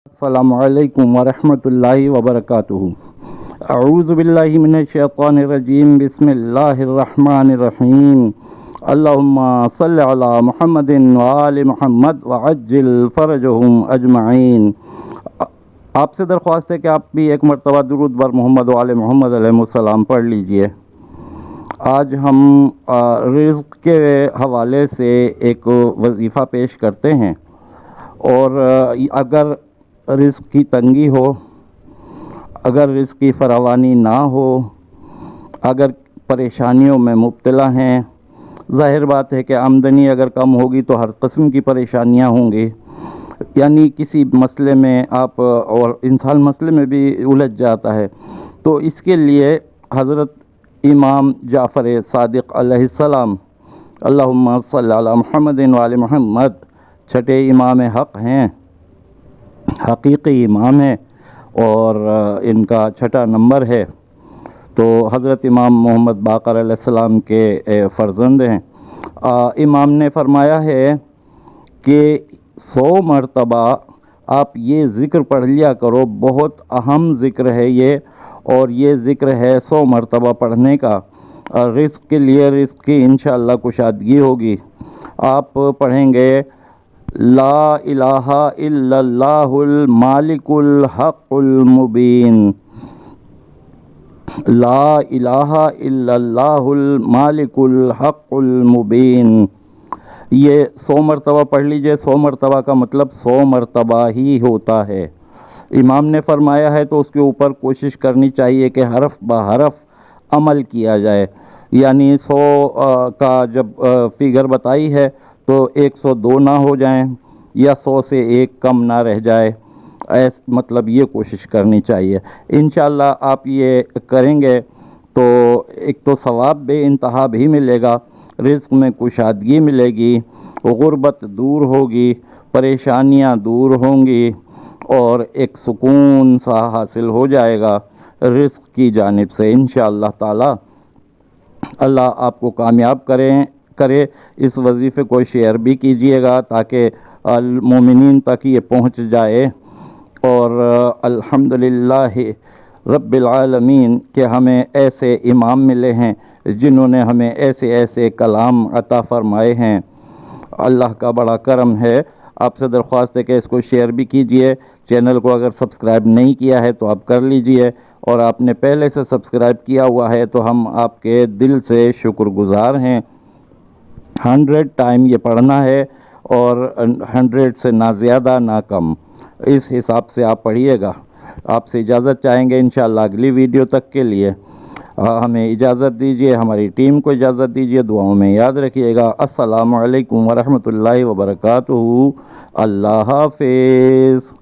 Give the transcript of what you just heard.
السلام علیکم ورحمۃ اللہ وبرکاتہ۔ اعوذ باللہ من الشیطان الرجیم، بسم اللہ الرحمن الرحیم۔ اللہم صل علی محمد وآل محمد وعجل فرجہم اجمعین۔ آپ سے درخواست ہے کہ آپ بھی ایک مرتبہ درود بر محمد وآل محمد علیہ السلام پڑھ لیجئے۔ آج ہم رزق کے حوالے سے ایک وظیفہ پیش کرتے ہیں، اور اگر رزق کی تنگی ہو، اگر رزق کی فراوانی نہ ہو، اگر پریشانیوں میں مبتلا ہیں، ظاہر بات ہے کہ آمدنی اگر کم ہوگی تو ہر قسم کی پریشانیاں ہوں گی، یعنی کسی مسئلے میں آپ اور انسان مسئلے میں بھی الجھ جاتا ہے، تو اس کے لیے حضرت امام جعفر صادق علیہ السلام، اللہم صلی علی محمد وآل محمد، چھٹے امام حق ہیں، حقیقی امام ہے، اور ان کا چھٹا نمبر ہے، تو حضرت امام محمد باقر علیہ السلام کے فرزند ہیں۔ امام نے فرمایا ہے کہ 100 مرتبہ آپ یہ ذکر پڑھ لیا کرو، بہت اہم ذکر ہے یہ، اور یہ ذکر ہے 100 مرتبہ پڑھنے کا، رزق کے لیے، رزق کی انشاءاللہ کشادگی ہوگی۔ آپ پڑھیں گے لا الہ الا اللہ المالک الحق المبین، لا الہ الا اللہ المالک الحق المبین، یہ 100 مرتبہ پڑھ لیجئے۔ 100 مرتبہ کا مطلب 100 مرتبہ ہی ہوتا ہے۔ امام نے فرمایا ہے تو اس کے اوپر کوشش کرنی چاہیے کہ حرف بحرف عمل کیا جائے، یعنی 100 کا جب فگر بتائی ہے تو 102 نہ ہو جائیں، یا 100 سے ایک کم نہ رہ جائے، مطلب یہ کوشش کرنی چاہیے۔ انشاءاللہ آپ یہ کریں گے تو ایک تو ثواب بے انتہا بھی ملے گا، رزق میں کشادگی ملے گی، غربت دور ہوگی، پریشانیاں دور ہوں گی، اور ایک سکون سا حاصل ہو جائے گا رزق کی جانب سے انشاءاللہ تعالی۔ اللہ آپ کو کامیاب کرے۔ اس وظیفے کو شیئر بھی کیجئے گا تاکہ المومنین تک یہ پہنچ جائے، اور الحمدللہ رب العالمین کہ ہمیں ایسے امام ملے ہیں جنہوں نے ہمیں ایسے ایسے کلام عطا فرمائے ہیں۔ اللہ کا بڑا کرم ہے۔ آپ سے درخواست ہے کہ اس کو شیئر بھی کیجئے۔ چینل کو اگر سبسکرائب نہیں کیا ہے تو آپ کر لیجئے، اور آپ نے پہلے سے سبسکرائب کیا ہوا ہے تو ہم آپ کے دل سے شکر گزار ہیں۔ 100 ٹائم یہ پڑھنا ہے، اور 100 سے نہ زیادہ نہ کم، اس حساب سے آپ پڑھیے گا۔ آپ سے اجازت چاہیں گے انشاءاللہ اگلی ویڈیو تک کے لیے۔ ہمیں اجازت دیجیے، ہماری ٹیم کو اجازت دیجیے، دعاؤں میں یاد رکھیے گا۔ السلام علیکم ورحمۃ اللہ وبرکاتہ۔ اللہ حافظ۔